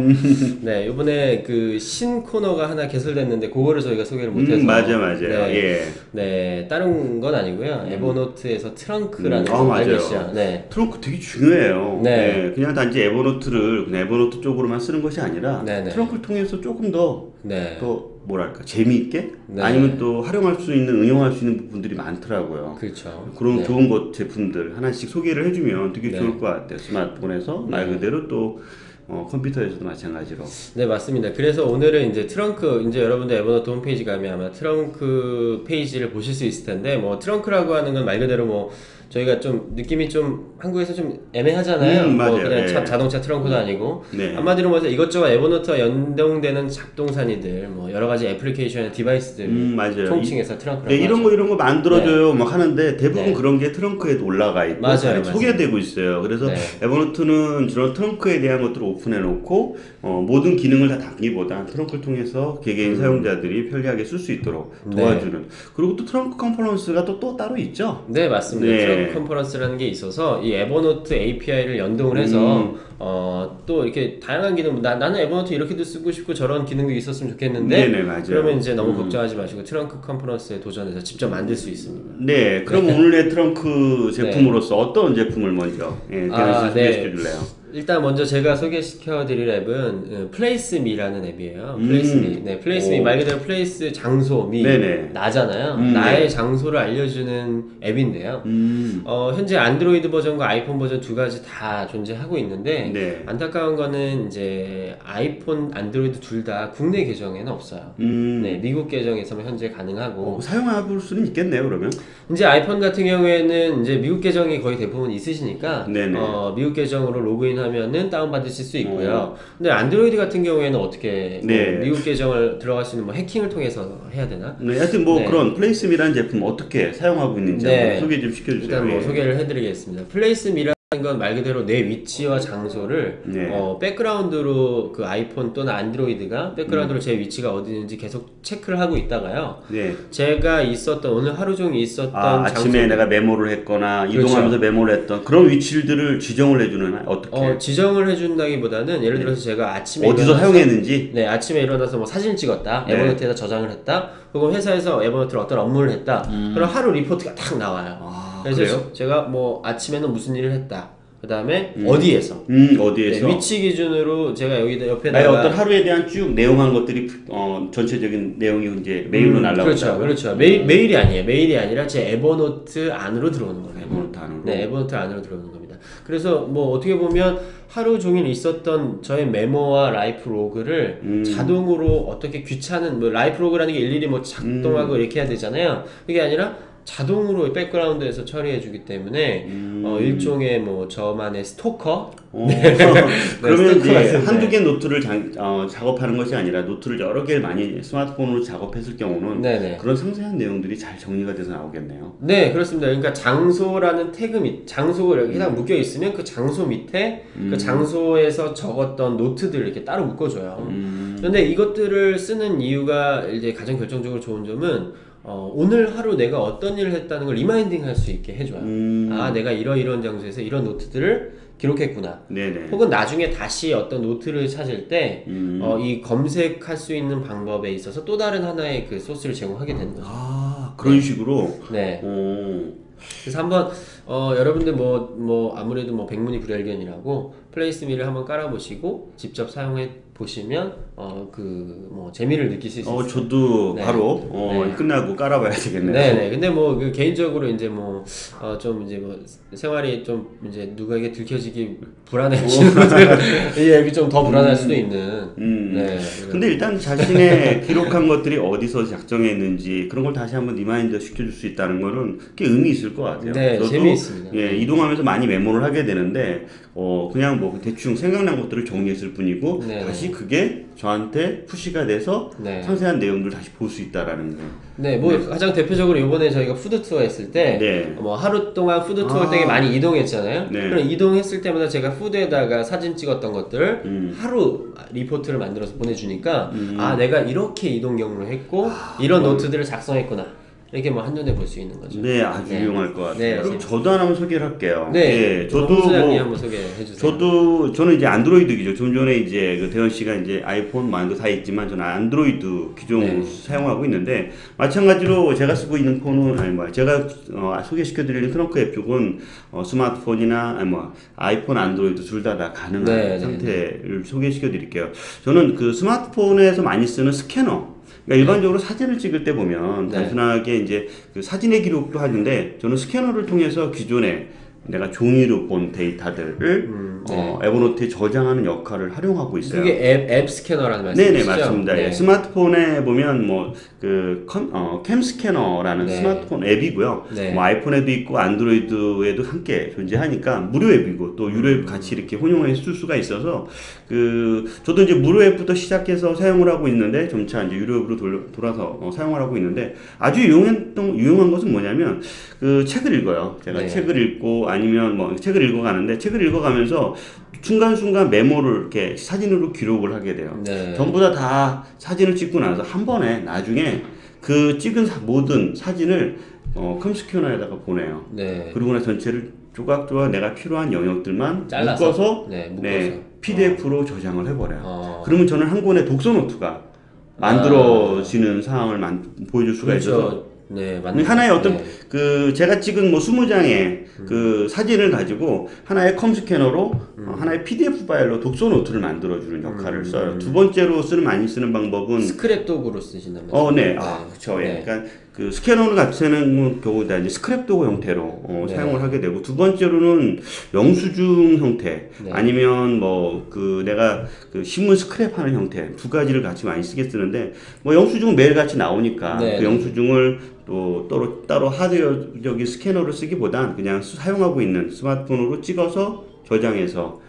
네, 이번에 그 신 코너가 하나 개설됐는데 그거를 저희가 소개를 못해서 맞아요. 네, 예. 네, 다른 건 아니고요. 에버노트에서 트렁크라는 거 맞아요. 알겠죠? 네. 트렁크 되게 중요해요. 네. 네, 그냥 단지 에버노트를 그냥 에버노트 쪽으로만 쓰는 것이 아니라 네네. 트렁크를 통해서 조금 더 네. 뭐랄까 재미있게 네. 아니면 또 활용할 수 있는 응용할 수 있는 부분들이 많더라고요. 그렇죠. 그런 네. 좋은 것 제품들 하나씩 소개를 해주면 되게 네. 좋을 것 같아요. 스마트폰에서 말 그대로 또 컴퓨터에서도 마찬가지로. 네, 맞습니다. 그래서 오늘은 이제 트렁크, 이제 여러분들 에버노트 홈페이지 가면 아마 트렁크 페이지를 보실 수 있을 텐데, 뭐, 트렁크라고 하는 건 말 그대로 뭐, 저희가 좀, 느낌이 좀, 한국에서 좀 애매하잖아요. 뭐, 맞아요. 그냥 네. 자동차 트렁크도 아니고. 네. 한마디로 말해서 이것저것 에버노트와 연동되는 잡동사니들, 뭐, 여러 가지 애플리케이션, 디바이스들. 맞아요. 총칭해서 트렁크라고. 네, 하죠. 이런 거 만들어줘요. 막 하는데 대부분 네. 그런 게 트렁크에도 올라가 있고 맞아요, 잘 맞아요. 소개되고 있어요. 그래서 네. 에버노트는 저런 트렁크에 대한 것들을 오픈해 놓고 모든 기능을 다 담기보다 트렁크를 통해서 개개인 사용자들이 편리하게 쓸 수 있도록 도와주는. 그리고 또 트렁크 컨퍼런스가 또 따로 있죠. 네, 맞습니다. 네. 트렁크 컨퍼런스라는 게 있어서 이 에버노트 API를 연동을 해서 또 이렇게 다양한 기능, 나는 에버노트 이렇게도 쓰고 싶고 저런 기능도 있었으면 좋겠는데 네네, 맞아요. 그러면 이제 너무 걱정하지 마시고 트렁크 컨퍼런스에 도전해서 직접 만들 수 있습니다. 네, 그럼 오늘의 트렁크 제품으로서 어떤 제품을 먼저 대현 씨 소개해 줄래요? 일단 먼저 제가 소개시켜드릴 앱은 플레이스미라는 앱이에요. 플레이스미. 네, 플레이스미 말 그대로 플레이스 장소 미 네네. 나잖아요. 나의 장소를 알려주는 앱인데요. 현재 안드로이드 버전과 아이폰 버전 두 가지 다 존재하고 있는데 네. 안타까운 거는 이제 아이폰, 안드로이드 둘 다 국내 계정에는 없어요. 네, 미국 계정에서만 현재 가능하고. 사용해 볼 수는 있겠네요, 그러면. 이제 아이폰 같은 경우에는 이제 미국 계정이 거의 대부분 있으시니까 네네. 미국 계정으로 로그인하면은 다운받으실 수 있고요. 근데 안드로이드 같은 경우에는 어떻게 뭐 네. 미국 계정을 들어갈 수 있는 뭐 해킹을 통해서 해야 되나? 네, 하여튼 뭐 네. 그런 플레이스미라는 제품 어떻게 사용하고 있는지 네. 한번 소개 좀 시켜주세요. 일단 뭐 예. 소개를 해드리겠습니다. 플레이스미라는 건 말 그대로 내 위치와 장소를 네. 백그라운드로 그 아이폰 또는 안드로이드가 백그라운드로 제 위치가 어디 있는지 계속 체크를 하고 있다가요. 네. 제가 있었던 오늘 하루 종일 있었던 아침에 장소 내가 메모를 했거나 그렇죠. 이동하면서 메모를 했던 그런 위치들을 지정을 해주는 어떻게 지정을 해준다기보다는 예를 들어서 제가 아침에 어디서 일어나서 사용했는지 네, 아침에 일어나서 뭐 사진 찍었다, 네. 에버노트에다 저장을 했다, 혹은 회사에서 에버노트로 어떤 업무를 했다, 그럼 하루 리포트가 딱 나와요. 그래서 그래요? 제가 뭐 아침에는 무슨 일을 했다, 그 다음에 어디에서, 어디에서 네, 위치 기준으로 제가 여기 나의 옆에다가 어떤 하루에 대한 쭉 내용한 것들이 전체적인 내용이 이제 메일로 날라온다. 그렇죠, 그렇죠. 메일이 아니에요. 메일이 아니라 제 에버노트 안으로 들어오는 거예요. 에버노트 안으로. 네, 에버노트 안으로 들어오는 겁니다. 그래서 뭐 어떻게 보면 하루 종일 있었던 저의 메모와 라이프 로그를 자동으로 어떻게 귀찮은 뭐 라이프 로그라는 게 일일이 뭐 작동하고 이렇게 해야 되잖아요. 그게 아니라 자동으로 백그라운드에서 처리해주기 때문에 일종의 뭐 저만의 스토커. 그러면 스토커 이제 같은데. 한두 개 노트를 작업하는 것이 아니라 노트를 여러 개를 많이 스마트폰으로 작업했을 경우는 네네. 그런 상세한 내용들이 잘 정리가 돼서 나오겠네요. 네, 그렇습니다. 그러니까 장소라는 태그 밑, 장소가 이렇게 딱 묶여 있으면 그 장소 밑에 그 장소에서 적었던 노트들을 이렇게 따로 묶어줘요. 그런데 이것들을 쓰는 이유가 이제 가장 결정적으로 좋은 점은 오늘 하루 내가 어떤 일을 했다는 걸 리마인딩 할 수 있게 해줘요. 아, 내가 이런 장소에서 이런 노트들을 기록했구나. 네네. 혹은 나중에 다시 어떤 노트를 찾을 때, 이 검색할 수 있는 방법에 있어서 또 다른 하나의 그 소스를 제공하게 되는 거죠. 그런 식으로. 네. 오. 그래서 한번 여러분들 아무래도 뭐 백문이 불여일견이라고 플레이스미를 한번 깔아보시고 직접 사용해 보시면 재미를 느끼실 수 있어요. 저도 네. 바로 네. 끝나고 깔아봐야 되겠네요. 네네. 근데 그 개인적으로 이제 생활이 좀 이제 누구에게 들켜지기 불안해지는 분들 이 앱이 좀 더 불안할 수도 있는. 네. 근데 일단 자신의 기록한 것들이 어디서 작성했는지 그런 걸 다시 한번 리마인드 시켜줄 수 있다는 거는 꽤 의미 있을 것 같아요. 네, 저도 재미있습니다. 예, 이동하면서 많이 메모를 하게 되는데 그냥 뭐 대충 생각난 것들을 정리했을 뿐이고 네. 다시 그게 저한테 푸시가 돼서 네. 상세한 내용들을 다시 볼 수 있다라는 거. 네, 가장 대표적으로 이번에 저희가 푸드 투어 했을 때, 네. 하루 동안 푸드 투어 되게 많이 이동했잖아요. 네. 그럼 이동했을 때마다 제가 푸드에다가 사진 찍었던 것들 하루 리포트를 만들어서 보내주니까, 내가 이렇게 이동 경로를 했고, 이런 노트들을 작성했구나. 이렇게 한눈에 볼 수 있는 거죠. 네, 아주 유용할 것 같아요. 네, 그럼 저도 하나만 소개를 할게요. 네, 예, 저도 홍수장님 한번 소개해 주세요. 저는 이제 안드로이드 기종. 좀 전에 이제 대현 씨가 이제 아이폰, 만도 다 있지만 저는 안드로이드 기종을 사용하고 있는데 마찬가지로 제가 쓰고 있는 폰은 제가 소개시켜드리는 트렁크 앱 쪽은 스마트폰이나 아이폰, 안드로이드 둘 다 가능한 상태를 소개시켜드릴게요. 저는 그 스마트폰에서 많이 쓰는 스캐너. 그러니까 일반적으로 사진을 찍을 때 보면 단순하게 이제 그 사진의 기록도 하는데 저는 스캐너를 통해서 기존에 내가 종이로 본 데이터들을 에버노트에 저장하는 역할을 활용하고 있어요. 그게 앱 스캐너라는 말씀이시죠? 네네, 맞습니다. 네. 예, 스마트폰에 보면 캠 스캐너라는 스마트폰 앱이고요. 네. 아이폰에도 있고 안드로이드에도 함께 존재하니까 무료 앱이고 또 유료 앱 같이 이렇게 혼용해서 쓸 수가 있어서 저도 이제 무료 앱부터 시작해서 사용을 하고 있는데 점차 이제 유료 앱으로 돌아서 사용을 하고 있는데 아주 유용한 것은 뭐냐면 책을 읽어요. 제가 책을 읽고 아니면 책을 읽어가는데 책을 읽어가면서 순간순간 메모를 이렇게 사진으로 기록을 하게 돼요. 네. 전부 다 사진을 찍고 나서 한 번에 나중에 그 찍은 모든 사진을 컴스캐너에다가 보내요. 네. 그리고 나서 전체를 조각조각 내가 필요한 영역들만 잘라서? 묶어서 묶어서. PDF로 저장을 해버려요. 그러면 저는 한 권의 독서 노트가 만들어지는 상황을 보여줄 수가 있어서 네, 하나의 어떤 제가 찍은 20장의 그 사진을 가지고 하나의 컴스캐너로 하나의 PDF 파일로 독서 노트를 만들어주는 역할을 써요. 두 번째로 많이 쓰는 방법은 스크랩독으로 쓰신다면? 그렇죠. 네. 그러니까 그 스캐너 같은 경우다 이제 스크랩도구 형태로 사용을 하게 되고 두 번째로는 영수증 형태 아니면 내가 그 신문 스크랩하는 형태 두 가지를 같이 많이 쓰는데 영수증은 매일 같이 나오니까 그 영수증을 또 따로 하드웨어적인 스캐너를 쓰기보단 그냥 사용하고 있는 스마트폰으로 찍어서 저장해서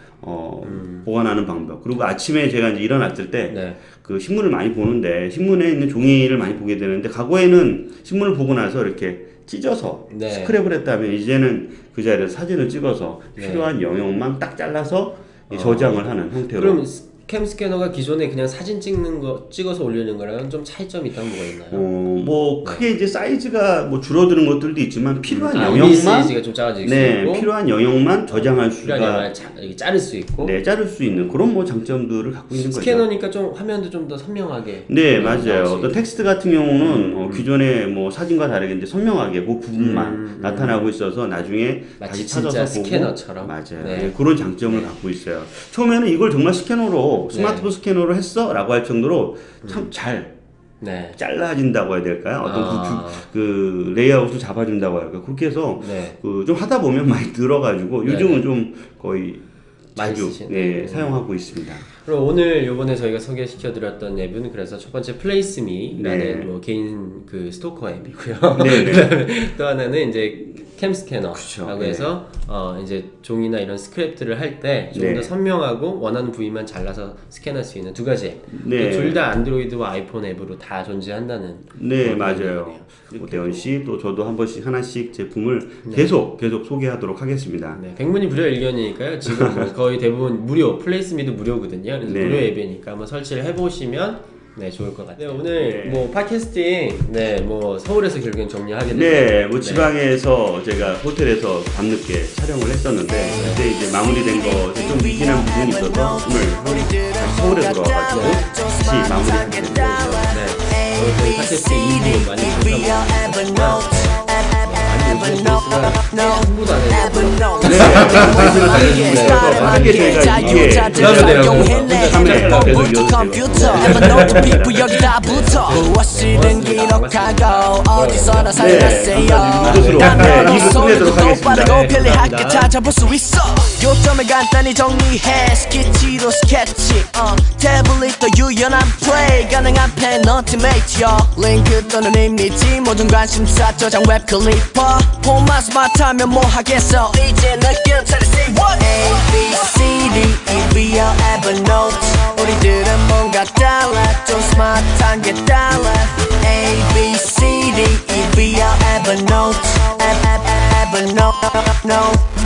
보관하는 방법. 그리고 아침에 제가 이제 일어났을 때 그 신문을 많이 보는데 신문에 있는 종이를 많이 보게 되는데 과거에는 신문을 보고 나서 이렇게 찢어서 스크랩을 했다면 이제는 그 자리에서 사진을 찍어서 필요한 영역만 딱 잘라서 저장을 하는 형태로. 그럼 캠 스캐너가 기존에 그냥 사진 찍어서 올리는 거랑은 좀 차이점이 있다면 뭐가 있나요? 크게 이제 사이즈가 줄어드는 것들도 있지만 필요한 영역만 사이즈가 좀 작아질 수 있고 필요한 영역만 저장할 수가 이렇게 자를 수 있고 자를 수 있는 그런 장점들을 갖고 있는 거죠. 스캐너니까 좀 화면도 좀 더 선명하게 맞아요. 어떤 텍스트 같은 경우는 기존의 사진과 다르게 이제 선명하게 그 부분만 나타나고 있어서 나중에 다시 찾아서 보고 스캐너처럼 맞아요. 그런 장점을 갖고 있어요. 처음에는 이걸 정말 스캐너로 스마트폰 스캐너로 했어? 라고 할 정도로 참 잘 잘라진다고 해야 될까요? 어떤 그 레이아웃을 잡아준다고 할까요? 그렇게 해서 좀 하다 보면 많이 늘어가지고 요즘은 좀 거의 자주 사용하고 있습니다. 그럼 오늘 요번에 저희가 소개시켜드렸던 앱은 그래서 첫 번째 플레이스미라는 개인 그 스토커 앱이고요. 그다음에 또 하나는 이제 캠 스캐너라고 해서 이제 종이나 이런 스크랩들을 할 때 좀 더 선명하고 원하는 부위만 잘라서 스캔할 수 있는 두 가지 앱. 둘 다 안드로이드와 아이폰 앱으로 다 존재한다는. 맞아요. 대현 씨 또 저도 한 번씩 하나씩 제품을 계속 소개하도록 하겠습니다. 백문이 불여일견이니까요. 지금 거의 대부분 무료, 플레이스미도 무료거든요. 그래서 무료 앱이니까 한번 설치를 해보시면 좋을 것 같아요. 오늘 팟캐스팅 서울에서 결국엔 정리하게 됐어요. 지방에서 제가 호텔에서 밤늦게 촬영을 했었는데 그때 이제 마무리된 것에 좀 미진한 부분이 있어서 오늘 다시 서울에 돌아와가지고 다시 마무리하게 됐어요. 저희 팟캐스트 2부 많이 보셔보세요. 홍보도 안 해요. 하게 저희가 이게 여기다 붙어 무엇이든 기록하고 어디서나 살았어요. 이것으로 끝내도록 하겠습니다. 빠르고 편리하게 찾아볼 수 있어. 요점을 간단히 정리해 스케치로 스케치 태블릿도 유연한 플레이 가능한 펜어티메이터 링크 또는 이미지 모든 관심사 저장 웹 클리퍼 폼만 스마트하면 뭐 하겠어 이제 느낌 차렸어. A, B, C, D, E, V, L, Evernote 우리들은 뭔가 달라 좀 스마트한 게 달라. A, B, C, D, E, V, L, Evernote Evernote